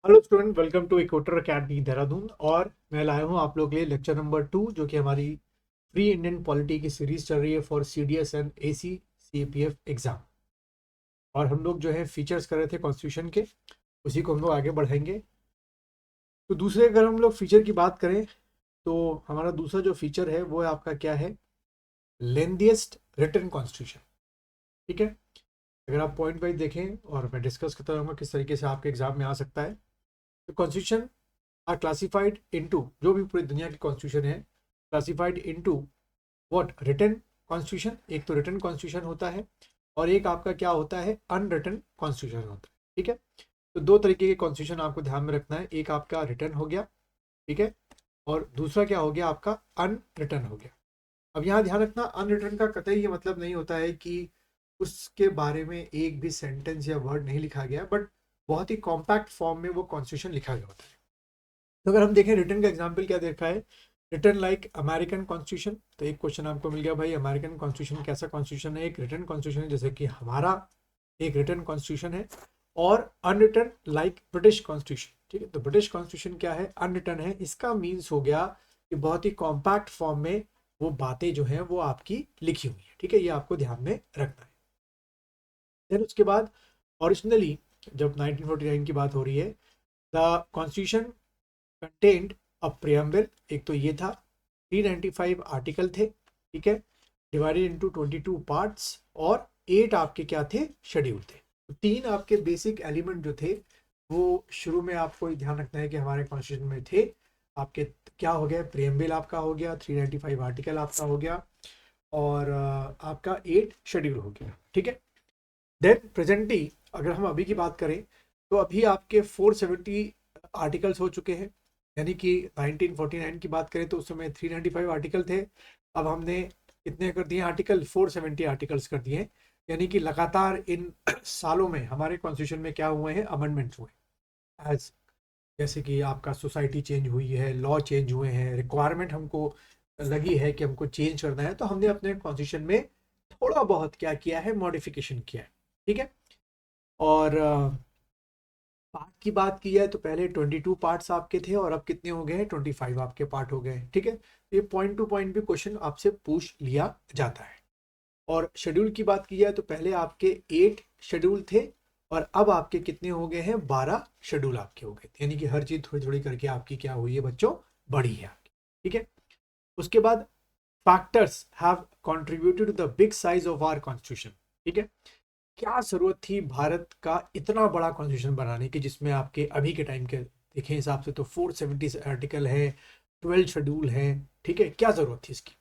Hello student, welcome to Equator Academy Dehradun. और मैं लाया हूँ आप लोग के लिए लेक्चर नंबर 2, जो कि हमारी फ्री इंडियन पॉलिटी की सीरीज चल रही है for CDS and AC CPF exam. और हम लोग जो है फीचर्स कर रहे थे कॉन्स्टिट्यूशन के, उसी को हम लोग आगे बढ़ाएंगे। तो दूसरे अगर हम लोग फीचर की बात करें तो हमारा दूसरा जो फीचर है वो है आपका क्या है, लेंदिएस्ट रिटन कॉन्स्टिट्यूशन। ठीक है, अगर आप पॉइंट वाइज देखें और मैं डिस्कस करता रहूँगा किस तरीके से आपके एग्जाम में आ सकता है। तो कॉन्स्टिट्यूशन आर क्लासिफाइड इनटू, जो भी पूरी दुनिया की कॉन्स्टिट्यूशन है, classified into what, written constitution. एक तो रिटन कॉन्स्टिट्यूशन होता है और एक आपका क्या होता है, अनरिटन कॉन्स्टिट्यूशन होता है। ठीक है, तो दो तरीके के कॉन्स्टिट्यूशन आपको ध्यान में रखना है। एक आपका रिटन हो गया, ठीक है, और दूसरा क्या हो गया आपका, अनरिटन हो गया। अब यहाँ ध्यान रखना, अनरिटन का कतई ये मतलब नहीं होता है कि उसके बारे में एक भी सेंटेंस या वर्ड नहीं लिखा गया, बट बहुत ही कॉम्पैक्ट फॉर्म में वो कॉन्स्टिट्यूशन लिखा गया होता है। तो अगर हम देखें रिटर्न का एग्जाम्पल क्या देखा है, रिटर्न लाइक अमेरिकन कॉन्स्टिट्यूशन। तो एक क्वेश्चन आपको मिल गया, भाई अमेरिकन कॉन्स्टिट्यूशन कैसा कॉन्स्टिट्यूशन है? एक रिटर्न कॉन्स्टिट्यूशन है, जैसे कि हमारा एक रिटर्न कॉन्स्टिट्यूशन है। और अनरिटन लाइक ब्रिटिश कॉन्स्टिट्यूशन। ठीक है, तो ब्रिटिश कॉन्स्टिट्यूशन क्या है, अनरिटन है। इसका मीन्स हो गया कि बहुत ही कॉम्पैक्ट फॉर्म में वो बातें जो हैं वो आपकी लिखी हुई है। ठीक है, ये आपको ध्यान में रखना है। देन उसके बाद ओरिजिनली जब 1949 की बात हो रही है, the constitution content a preamble. एक तो ये था, 395 आर्टिकल थे, ठीक है, डिवाइडेड इनटू 22 पार्ट्स। और 8 आपके क्या थे, शेड्यूल थे। तो तीन आपके बेसिक एलिमेंट जो थे वो शुरू में आपको ध्यान रखना है कि हमारे कॉन्स्टिट्यूशन में थे। आपके क्या हो गया, प्रियम्बल आपका हो गया, 395 आर्टिकल आपका हो गया, और आपका 8 शेड्यूल हो गया। ठीक है, देन प्रेजेंटली अगर हम अभी की बात करें तो अभी आपके 470 आर्टिकल्स हो चुके हैं। यानी कि 1949 की बात करें तो उस समय 395 आर्टिकल थे। अब हमने कितने कर दिए आर्टिकल, 470 आर्टिकल्स कर दिए। यानी कि लगातार इन सालों में हमारे कॉन्स्टिट्यूशन में क्या हुए हैं, अमेंडमेंट्स हुए। एज जैसे कि आपका सोसाइटी चेंज हुई है, लॉ चेंज हुए हैं, रिक्वायरमेंट हमको लगी है कि हमको चेंज करना है, तो हमने अपने कॉन्स्टिट्यूशन में थोड़ा बहुत क्या किया है, मॉडिफिकेशन किया है। ठीक है, और पार्ट की बात की जाए तो पहले 22 पार्ट्स आपके थे और अब कितने हो गए हैं, 25 आपके पार्ट हो गए हैं। ठीक है, तो ये पॉइंट टू पॉइंट भी क्वेश्चन आपसे पूछ लिया जाता है। और शेड्यूल की बात की जाए तो पहले आपके 8 शेड्यूल थे और अब आपके कितने हो गए हैं, 12 शेड्यूल आपके हो गए थे। यानी कि हर चीज थोड़ी थोड़ी करके आपकी क्या हुई है बच्चों, बढ़ी है आपकी। ठीक है, उसके बाद factors have contributed to the big size of our constitution. ठीक है, क्या जरूरत थी भारत का इतना बड़ा कॉन्स्टिट्यूशन बनाने की, जिसमें आपके अभी के टाइम के देखें हिसाब से तो 470 आर्टिकल है, 12 शेड्यूल है। ठीक है, क्या जरूरत थी इसकी?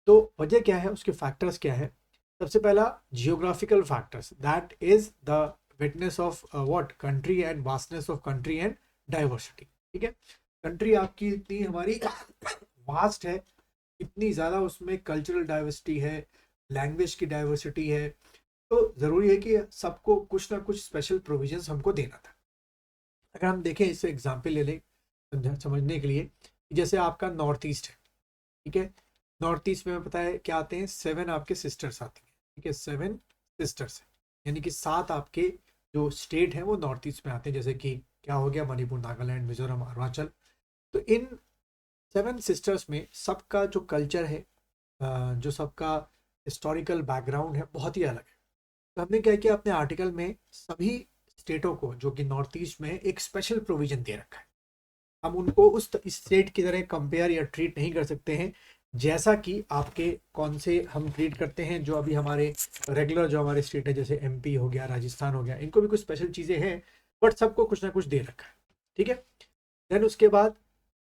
तो वजह क्या है, उसके फैक्टर्स क्या है? सबसे पहला, geographical factors, that is the witness of what, country and vastness of country and diversity. ठीक है, कंट्री आपकी इतनी हमारी वास्ट है, इतनी ज़्यादा उसमें कल्चरल डाइवर्सिटी है, लैंग्वेज की डाइवर्सिटी है। तो ज़रूरी है कि सबको कुछ ना कुछ स्पेशल प्रोविजंस हमको देना था। अगर हम देखें, इसे एग्जाम्पल ले लें समझने के लिए, जैसे आपका नॉर्थ ईस्ट है। ठीक है, नॉर्थ ईस्ट में पता है क्या आते हैं, 7 आपके सिस्टर्स आती हैं। ठीक है, 7 सिस्टर्स है, यानी कि 7 आपके जो स्टेट हैं वो नॉर्थ ईस्ट में आते हैं। जैसे कि क्या हो गया, मणिपुर, नागालैंड, मिजोरम, अरुणाचल। तो इन 7 सिस्टर्स में सबका जो कल्चर है, जो सबका हिस्टोरिकल बैकग्राउंड है, बहुत ही अलग है। तो हमने क्या किया, अपने आर्टिकल में सभी स्टेटों को जो कि नॉर्थ ईस्ट में एक स्पेशल प्रोविजन दे रखा है। हम उनको उस स्टेट की तरह कंपेयर या ट्रीट नहीं कर सकते हैं, जैसा कि आपके कौन से हम ट्रीट करते हैं जो अभी हमारे रेगुलर जो हमारे स्टेट है, जैसे एमपी हो गया, राजस्थान हो गया, इनको भी कुछ स्पेशल चीज़ें हैं, बट सबको कुछ ना कुछ दे रखा है। ठीक है, देन उसके बाद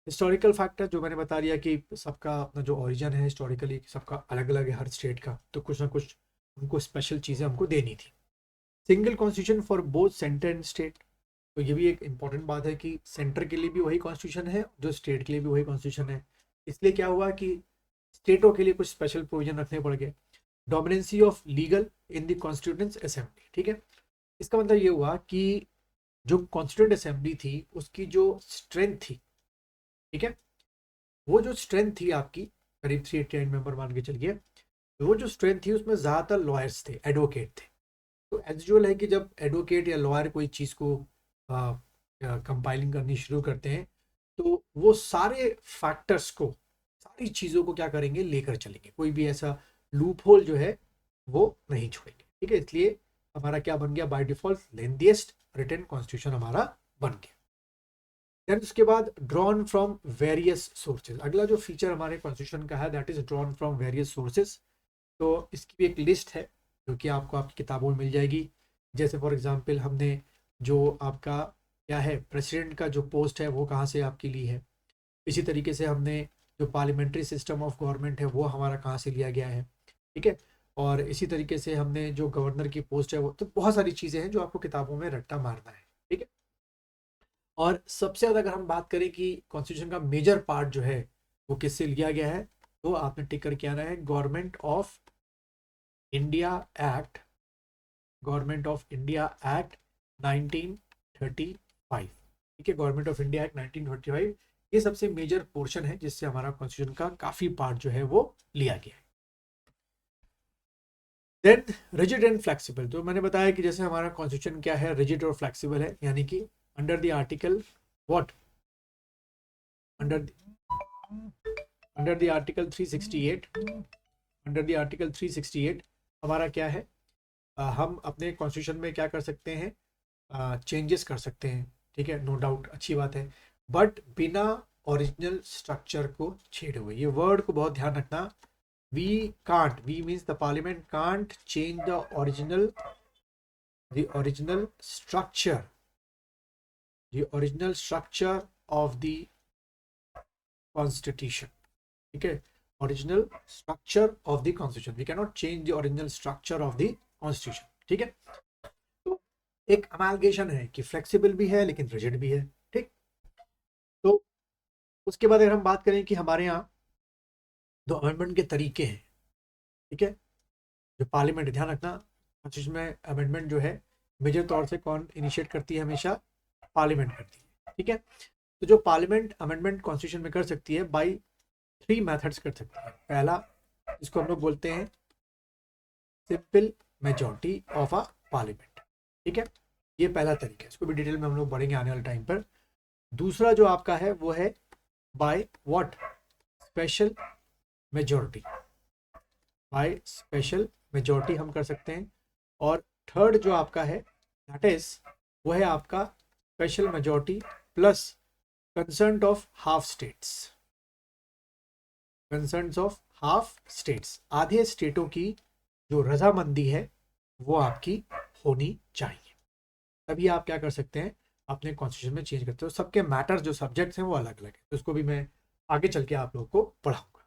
हिस्टोरिकल फैक्टर, जो मैंने बता दिया कि सबका अपना जो ओरिजिन है हिस्टोरिकली सबका अलग अलग है हर स्टेट का, तो कुछ ना कुछ उनको स्पेशल चीज़ें हमको देनी थी। Single constitution for both centre and state. तो ये भी एक इंपॉर्टेंट बात है कि सेंटर के लिए भी वही कॉन्स्टिट्यूशन है, जो स्टेट के लिए भी वही कॉन्स्टिट्यूशन है। इसलिए क्या हुआ कि स्टेटों के लिए कुछ स्पेशल प्रोविजन रखने पड़ गए। Dominancy of legal in the constituent assembly. ठीक है, इसका मतलब ये हुआ कि जो कॉन्स्टिट्यूंट असेंबली थी उसकी जो स्ट्रेंथ थी, ठीक है, वो जो स्ट्रेंथ थी आपकी, करीब 389 मेंबर मान के चलिए, तो वो जो स्ट्रेंथ थी उसमें ज़्यादातर लॉयर्स थे, एडवोकेट थे। तो एज यूजुअल है कि जब एडवोकेट या लॉयर कोई चीज़ को कंपाइलिंग करनी शुरू करते हैं तो वो सारे फैक्टर्स को, सारी चीज़ों को क्या करेंगे, लेकर चलेंगे, कोई भी ऐसा लूप होल जो है वो नहीं छोड़ेंगे। ठीक है, इसलिए हमारा क्या बन गया, by default lengthiest written constitution हमारा बन गया। देन उसके बाद ड्रॉन फ्रॉम वेरियस सोर्सेज, अगला जो फीचर हमारे कॉन्स्टिट्यूशन का है that is drawn from various sources. तो इसकी भी एक लिस्ट है जो कि आपको आपकी किताबों में मिल जाएगी। जैसे फॉर एग्जांपल हमने जो आपका क्या है प्रेसिडेंट का जो पोस्ट है वो कहाँ से आपकी ली है, इसी तरीके से हमने जो पार्लियामेंट्री सिस्टम ऑफ गवर्नमेंट है वो हमारा कहाँ से लिया गया है। ठीक है, और इसी तरीके से हमने जो गवर्नर की पोस्ट है वो, तो बहुत सारी चीज़ें हैं जो आपको किताबों में रट्टा मारना है। ठीक है, और सबसे ज़्यादा अगर हम बात करें कि कॉन्स्टिट्यूशन का मेजर पार्ट जो है वो किससे लिया गया है, तो आपने टिक करके आना है government of India act, government of India act 1935। ठीक है, गवर्नमेंट ऑफ इंडिया एक्ट 1935 ये सबसे मेजर पोर्शन है जिससे हमारा कॉन्स्टिट्यूशन का काफी पार्ट जो है वो लिया गया है। देन रिजिड एंड फ्लेक्सिबल, तो मैंने बताया कि जैसे हमारा कॉन्स्टिट्यूशन क्या है, रिजिड और फ्लेक्सिबल है, यानी कि under the article what, under under the article 368, under the article 368 हमारा क्या है, हम अपने कॉन्स्टिट्यूशन में क्या कर सकते हैं, चेंजेस कर सकते हैं। ठीक है, नो डाउट, अच्छी बात है, बट बिना ओरिजिनल स्ट्रक्चर को छेड़े हुए। ये वर्ड को बहुत ध्यान रखना, we can't, we means the parliament can't change the original structure, the original structure of the constitution. ठीक है, original structure of the constitution, we can not change the original structure of the constitution. ठीक है, तो एक अमालगेशन है कि flexible भी है लेकिन रिजिड भी है। ठीक, तो उसके बाद अगर हम बात करें कि हमारे यहाँ दो अमेंडमेंट के तरीके हैं। ठीक है, जो पार्लियामेंट, ध्यान रखना कॉन्स्टिट्यूशन में अमेंडमेंट जो है मेजर तौर से कौन इनिशिएट करती है, हमेशा पार्लियामेंट करती है। ठीक है, तो जो पार्लियामेंट अमेंडमेंट कॉन्स्टिट्यूशन में कर सकती है बाई 3 मेथड्स कर सकती है। पहला, इसको हम लोग बोलते हैं simple majority of a parliament. ठीक है, ये पहला तरीका है, इसको भी डिटेल में हम लोग बढ़ेंगे आने वाले टाइम पर। दूसरा जो आपका है वो है by what, special majority, by special majority हम कर सकते हैं। और थर्ड जो आपका है दैट इज वो है आपका special majority plus concern of half states, concern of half states, आधे स्टेटों की जो रजामंदी है वो आपकी होनी चाहिए, तभी आप क्या कर सकते हैं, अपने कॉन्स्टिट्यूशन में चेंज करते हो। सबके मैटर जो सब्जेक्ट्स हैं वो अलग अलग है, तो उसको भी मैं आगे चल के आप लोगों को पढ़ाऊंगा।